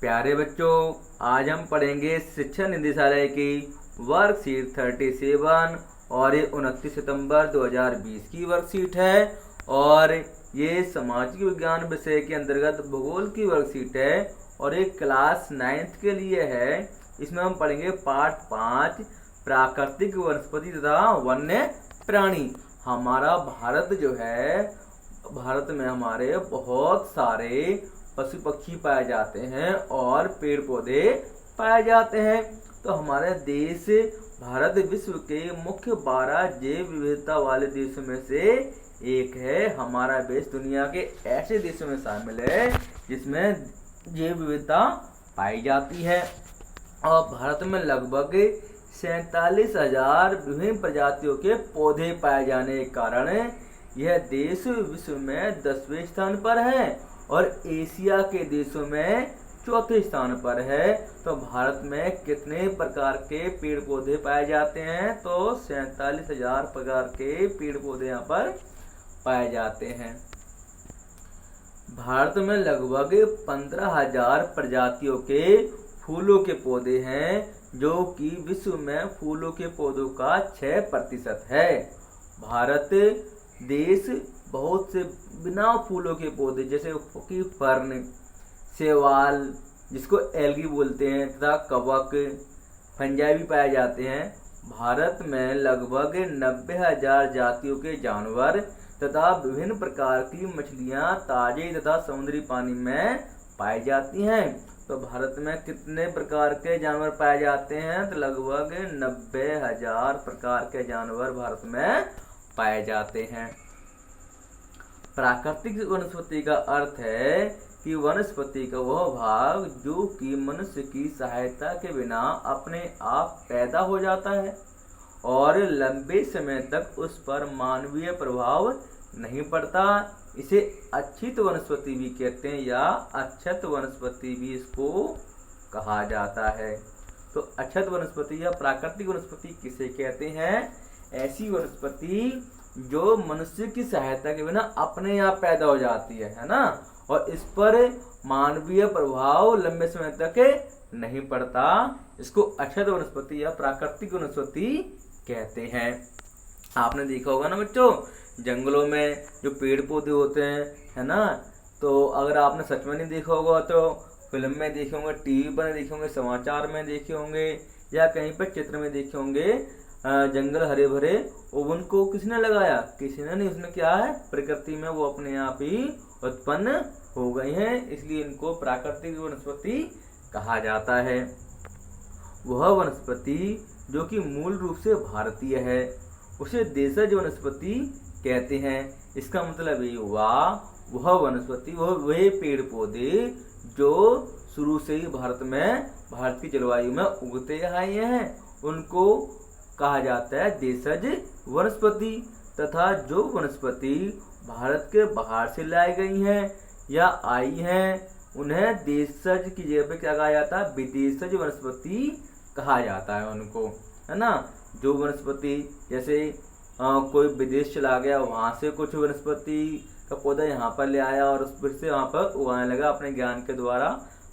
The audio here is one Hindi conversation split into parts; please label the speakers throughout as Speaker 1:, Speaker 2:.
Speaker 1: प्यारे बच्चों, आज हम पढ़ेंगे शिक्षा निदेशालय की वर्कशीट 37 और ये 29 सितंबर 2020 की वर्कशीट है। और ये सामाजिक विज्ञान विषय के अंतर्गत भूगोल की वर्कशीट है और ये क्लास 9th के लिए है। इसमें हम पढ़ेंगे पाठ 5 प्राकृतिक वनस्पति तथा वन्य प्राणी। हमारा भारत जो है, भारत में हमारे बहुत सारे पशु पक्षी पाए जाते हैं और पेड़ पौधे पाए जाते हैं। तो हमारे देश भारत विश्व के मुख्य 12 जैव विविधता वाले देशों में से एक है। हमारा देश दुनिया के ऐसे देशों में शामिल है जिसमें जैव विविधता पाई जाती है। और भारत में लगभग 47,000 विभिन्न प्रजातियों के पौधे पाए जाने के कारण यह देश विश्व में 10वें स्थान पर है और एशिया के देशों में 4थे स्थान पर है। तो भारत में कितने प्रकार के पेड़ पौधे पाए जाते हैं? तो 47,000 प्रकार के पेड़ पौधे यहाँ पर पाए जाते हैं। भारत में लगभग 15,000 प्रजातियों के फूलों के पौधे हैं, जो कि विश्व में फूलों के पौधों का 6% है। भारत देश बहुत से बिना फूलों के पौधे जैसे कि फर्न, शैवाल जिसको एल्गी बोलते हैं तथा कवक, फंजाई भी पाए जाते हैं। भारत में लगभग 90,000 जातियों के जानवर तथा विभिन्न प्रकार की मछलियां ताजे तथा समुद्री पानी में पाई जाती हैं। तो भारत में कितने प्रकार के जानवर पाए जाते हैं? तो लगभग 90,000 प्रकार के जानवर भारत में पाए जाते हैं। प्राकृतिक वनस्पति का अर्थ है कि वनस्पति का वह भाग जो कि मनुष्य की सहायता के बिना अपने आप पैदा हो जाता है और लंबे समय तक उस पर मानवीय प्रभाव नहीं पड़ता। इसे अच्छित वनस्पति भी कहते हैं या अक्षत वनस्पति भी इसको कहा जाता है। तो अक्षत वनस्पति या प्राकृतिक वनस्पति किसे कहते हैं? ऐसी वनस्पति जो मनुष्य की सहायता के बिना अपने आप पैदा हो जाती है ना, और इस पर मानवीय प्रभाव लंबे समय तक नहीं पड़ता। इसको अक्षत वनस्पति या प्राकृतिक वनस्पति कहते हैं। आपने देखा होगा ना बच्चों, जंगलों में जो पेड़ पौधे होते हैं, है ना, तो अगर आपने सच में नहीं देखा होगा तो फिल्म में देखे होंगे, टीवी पर देखे होंगे, समाचार में देखे होंगे या कहीं पर चित्र में देखे होंगे। जंगल हरे भरे, उनको किसने लगाया? किसी ने नहीं। उसमें क्या है? प्रकृति में वो अपने आप ही उत्पन्न हो गई हैं, इसलिए इनको प्राकृतिक वनस्पति कहा जाता है। वह वनस्पति जो कि मूल रूप से भारतीय है उसे देशज वनस्पति कहते हैं। इसका मतलब ये हुआ वह वनस्पति, वह पेड़ पौधे जो शुरू से ही भारत की जलवायु में उगते आए हैं, उनको कहा जाता है देशज वनस्पति। तथा जो वनस्पति भारत के बाहर से लाई गई हैं या आई हैं, उन्हें देशज की जगह पे क्या कहा जाता है? विदेशज वनस्पति कहा जाता है उनको, है ना। जो वनस्पति जैसे कोई विदेश चला गया, वहां से कुछ वनस्पति का पौधा यहाँ पर ले आया और फिर से वहां पर उगाने लगा अपने ज्ञान के द्वारा,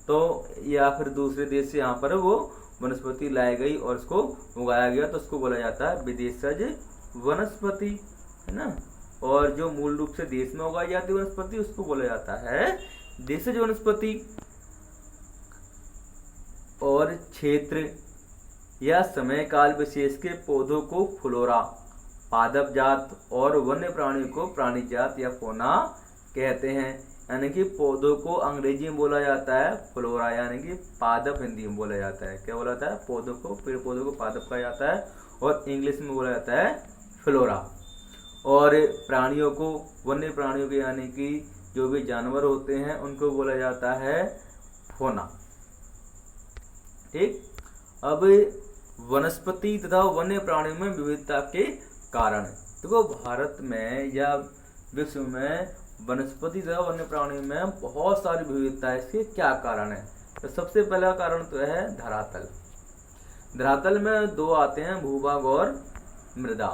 Speaker 1: तो या फिर दूसरे देश से यहाँ पर वो वनस्पति लाई गई और उसको उगाया गया, तो उसको बोला जाता है विदेशज वनस्पति, है ना। और जो मूल रूप से देश में उगाई जाती वनस्पति उसको बोला जाता है देशज वनस्पति। और क्षेत्र या समय काल विशेष के पौधों को फ्लोरा, पादप जात और वन्य प्राणियों को प्राणी जात या फौना कहते हैं। यानी कि पौधों को अंग्रेजी में बोला जाता है फ्लोरा, यानी कि पादप हिंदी में बोला जाता है। क्या बोला जाता है? पौधों को, पेड़ पौधों को पादप कहा जाता है और इंग्लिश में बोला जाता है फ्लोरा। और प्राणियों को, वन्य प्राणियों के यानी कि जो भी जानवर होते हैं उनको बोला जाता है फौना। ठीक। अब वनस्पति तथा वन्य प्राणियों में विविधता के कारण, देखो भारत में या विश्व में वनस्पति तथा वन्य प्राणियों में बहुत सारी विविधता है। इसके क्या कारण है? तो सबसे पहला कारण तो है धरातल। धरातल में दो आते हैं, भूभाग और मृदा।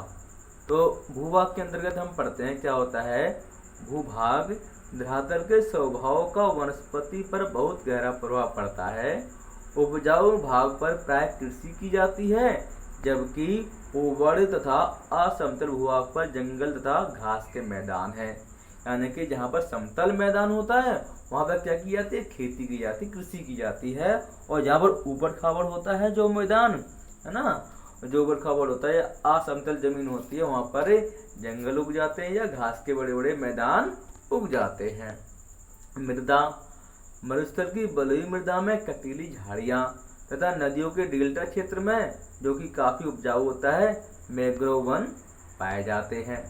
Speaker 1: तो भूभाग के अंतर्गत हम पढ़ते हैं क्या होता है? भूभाग धरातल के स्वभाव का वनस्पति पर बहुत गहरा प्रभाव पड़ता है। उपजाऊ भाग पर प्राय कृषि की जाती है, जबकि ऊबड़ तथा असमतल भूभाग पर जंगल तथा घास के मैदान है। यानी कि जहाँ पर समतल मैदान होता है वहाँ पर क्या की जाती है, खेती की जाती है, कृषि की जाती है। और जहाँ पर ऊबड़ खाबड़ होता है जो मैदान है ना, जो ऊबड़ खाबड़ होता है, असमतल जमीन होती है, वहाँ पर जंगल उग जाते हैं या घास के बड़े बड़े मैदान उग जाते हैं। मृदा, मरुस्थल की बलुई मृदा में कटीली झाड़ियाँ तथा नदियों के डेल्टा क्षेत्र में, जो कि काफी उपजाऊ होता है, मैंग्रोव वन पाए जाते हैं।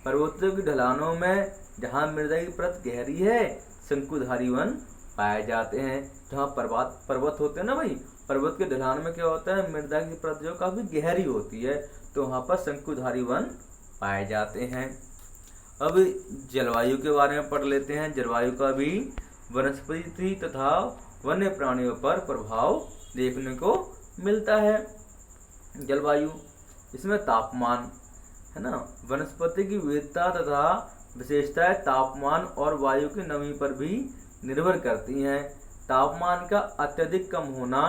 Speaker 1: पर्वतों की ढलानों में जहाँ मृदा की परत गहरी है, शंकुधारी वन पाए जाते हैं। जहाँ पर्वत होते हैं ना भाई, पर्वत के ढलान में क्या होता है, मृदा की परत जो काफी गहरी होती है, तो वहाँ पर शंकुधारी वन पाए जाते हैं। अब जलवायु के बारे में पढ़ लेते हैं। जलवायु का भी वनस्पति तथा वन्य प्राणियों पर प्रभाव देखने को मिलता है। जलवायु, इसमें तापमान है ना, वनस्पति की विविधता तथा विशेषताएं तापमान और वायु की नमी पर भी निर्भर करती हैं। तापमान का अत्यधिक कम होना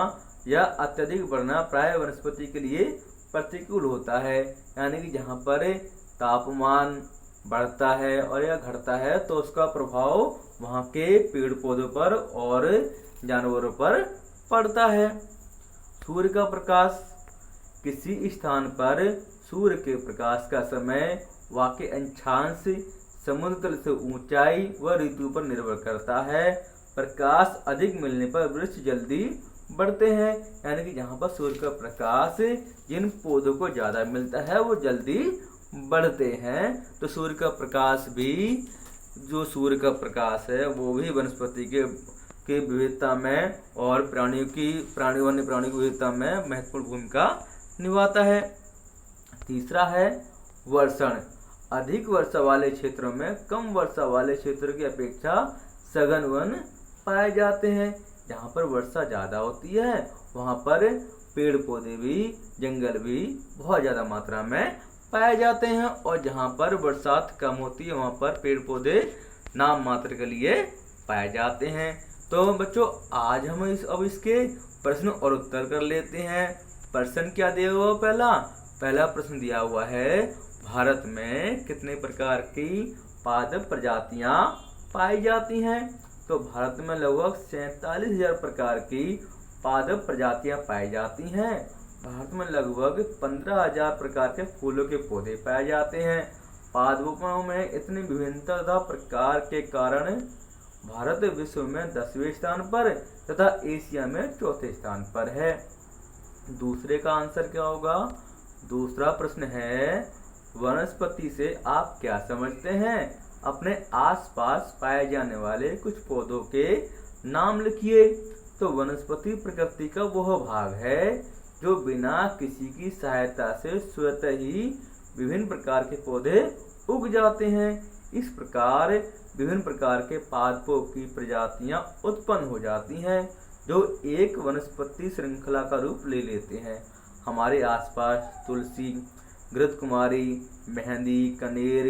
Speaker 1: या अत्यधिक बढ़ना प्राय वनस्पति के लिए प्रतिकूल होता है। यानी कि जहाँ पर तापमान बढ़ता है और या घटता है तो उसका प्रभाव वहाँ के पेड़ पौधों पर और जानवरों पर पड़ता है। सूर्य का प्रकाश, किसी स्थान पर सूर्य के प्रकाश का समय वाके अंशांश, समुद्र तल से ऊंचाई व ऋतु पर निर्भर करता है। प्रकाश अधिक मिलने पर वृक्ष जल्दी बढ़ते हैं। यानी कि जहाँ पर सूर्य का प्रकाश जिन पौधों को ज्यादा मिलता है वो जल्दी बढ़ते हैं। तो सूर्य का प्रकाश भी, जो सूर्य का प्रकाश है वो भी वनस्पति के विविधता में और वन्य प्राणियों की विविधता में महत्वपूर्ण भूमिका निभाता है। तीसरा है वर्षण। अधिक वर्षा वाले क्षेत्रों में कम वर्षा वाले क्षेत्रों की अपेक्षा सघन वन पाए जाते हैं। जहाँ पर वर्षा ज्यादा होती है वहाँ पर पेड़ पौधे भी, जंगल भी बहुत ज्यादा मात्रा में पाए जाते हैं, और जहाँ पर बरसात कम होती है वहाँ पर पेड़ पौधे नाम मात्र के लिए पाए जाते हैं। तो बच्चों आज हम इसके प्रश्न और उत्तर कर लेते हैं। प्रश्न क्या दिया हुआ, पहला प्रश्न दिया हुआ है, भारत में कितने प्रकार की पादप प्रजातियां पाई जाती हैं? तो भारत में लगभग 47,000 प्रकार की पादप प्रजातियां पाई जाती हैं। भारत में लगभग 15,000 प्रकार के फूलों के पौधे पाए जाते हैं। पादपों में इतनी विभिन्नता तथा प्रकार के कारण भारत विश्व में 10वें स्थान पर तथा एशिया में 4थे स्थान पर है। दूसरे का आंसर क्या होगा? दूसरा प्रश्न है, वनस्पति से आप क्या समझते हैं? अपने आसपास पाए जाने वाले कुछ पौधों के नाम लिखिए। तो वनस्पति प्रकृति का वह भाग है जो बिना किसी की सहायता से स्वतः ही विभिन्न प्रकार के पौधे उग जाते हैं। इस प्रकार विभिन्न प्रकार के पादपों की प्रजातियां उत्पन्न हो जाती हैं जो एक वनस्पति श्रृंखला का रूप ले लेते हैं। हमारे आसपास तुलसी, घृतकुमारी, मेहंदी, कनेर,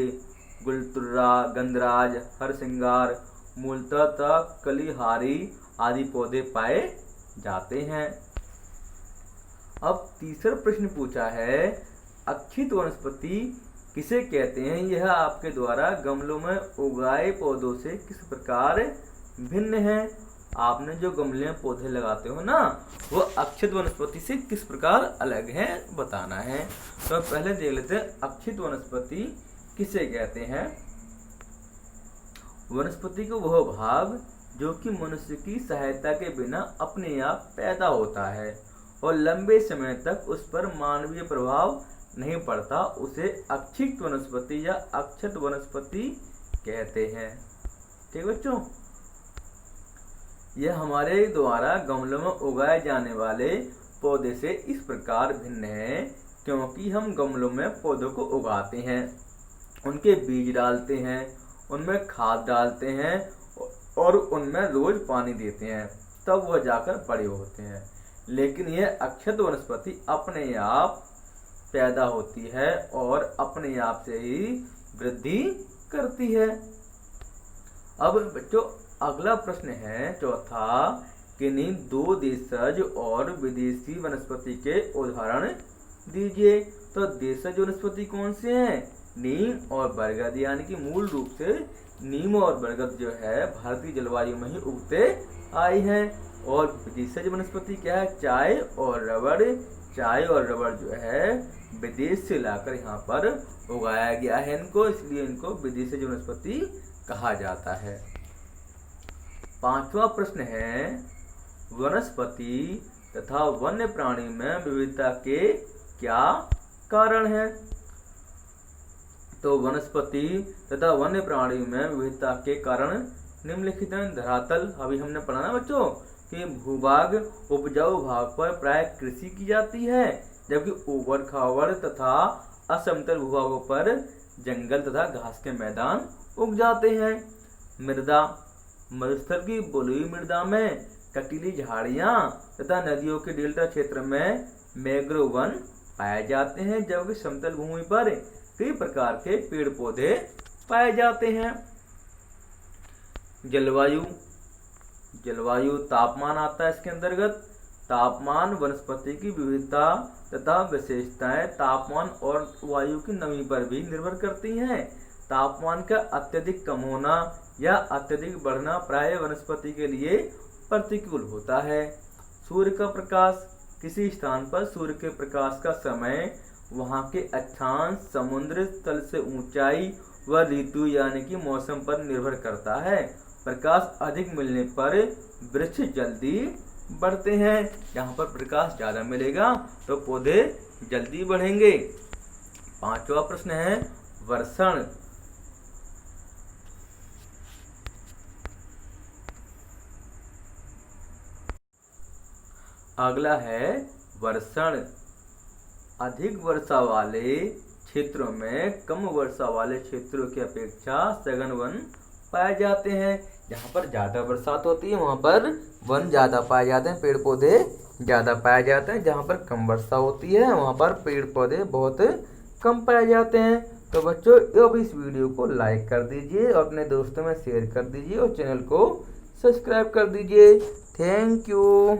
Speaker 1: गुलतुर्रा, गंधराज, हरसिंगार, मूलतः कलिहारी आदि पौधे पाए जाते हैं। अब तीसरा प्रश्न पूछा है, अक्षित वनस्पति किसे कहते हैं? यह आपके द्वारा गमलों में उगाए पौधों से किस प्रकार भिन्न है? आपने जो गमले में पौधे लगाते हो ना, वो अक्षित वनस्पति से किस प्रकार अलग है बताना है। तो पहले देख लेते हैं अक्षित वनस्पति किसे कहते हैं। वनस्पति को वह भाग जो कि मनुष्य की सहायता के बिना अपने आप पैदा होता है और लंबे समय तक उस पर मानवीय प्रभाव नहीं पड़ता, उसे अक्षित वनस्पति या अक्षत वनस्पति कहते हैं। ठीक बच्चों, यह हमारे द्वारा गमलों में उगाए जाने वाले पौधे से इस प्रकार भिन्न है क्योंकि हम गमलों में पौधों को उगाते हैं, उनके बीज डालते हैं, उनमें खाद डालते हैं और उनमें रोज पानी देते हैं, तब वह जाकर बड़े होते हैं। लेकिन यह अक्षत वनस्पति अपने आप पैदा होती है और अपने आप से ही वृद्धि करती है। अब बच्चों अगला प्रश्न है चौथा, किन्हीं दो देशज और विदेशी वनस्पति के उदाहरण दीजिए। तो देशज वनस्पति कौन से हैं? नीम और बरगद, यानी कि मूल रूप से नीम और बरगद जो है भारतीय जलवायु में ही उगते आई हैं। और विदेशज वनस्पति क्या है? चाय और रबड़। चाय और रबड़ जो है विदेश से लाकर यहाँ पर उगाया गया है इनको, इसलिए इनको विदेशज वनस्पति कहा जाता है। पांचवा प्रश्न है, वनस्पति तथा वन्य प्राणी में विविधता के क्या कारण है? तो वनस्पति तथा वन्य प्राणी में विविधता के कारण निम्नलिखित हैं। धरातल, अभी हमने पढ़ा ना बच्चों कि भूभाग उपजाऊ भाग पर प्राय कृषि की जाती है, जबकि ऊबड़ खाबड़ तथा असमतल भूभागों पर जंगल तथा घास के मैदान उग जाते हैं। मृदा, मरुस्थल की बलुई मृदा में कटीली झाड़ियां तथा नदियों के डेल्टा क्षेत्र में मैंग्रोव वन पाए जाते हैं, जबकि समतल भूमि पर कई प्रकार के पेड़ पौधे पाए जाते हैं। जलवायु, जलवायु तापमान आता है इसके अंतर्गत। तापमान वनस्पति की विविधता तथा विशेषताएं तापमान और वायु की नमी पर भी निर्भर करती हैं। तापमान का अत्यधिक कम होना या अत्यधिक बढ़ना प्राय वनस्पति के लिए प्रतिकूल होता है। सूर्य का प्रकाश, किसी स्थान पर सूर्य के प्रकाश का समय वहां के अक्षांश, समुद्र तल से ऊंचाई व ऋतु यानी कि मौसम पर निर्भर करता है। प्रकाश अधिक मिलने पर वृक्ष जल्दी बढ़ते हैं। जहाँ पर प्रकाश ज्यादा मिलेगा तो पौधे जल्दी बढ़ेंगे। पांचवा प्रश्न है, वर्षण। अगला है वर्षण। अधिक वर्षा वाले क्षेत्रों में कम वर्षा वाले क्षेत्रों की अपेक्षा सघन वन पाए जाते हैं। जहाँ पर ज्यादा बरसात होती है वहाँ पर वन ज्यादा पाए जाते हैं, पेड़ पौधे ज्यादा पाए जाते हैं। जहाँ पर कम वर्षा होती है वहाँ पर पेड़ पौधे बहुत कम पाए जाते हैं। तो बच्चों अब इस वीडियो को लाइक कर दीजिए, अपने दोस्तों में शेयर कर दीजिए और चैनल को सब्सक्राइब कर दीजिए। Thank you.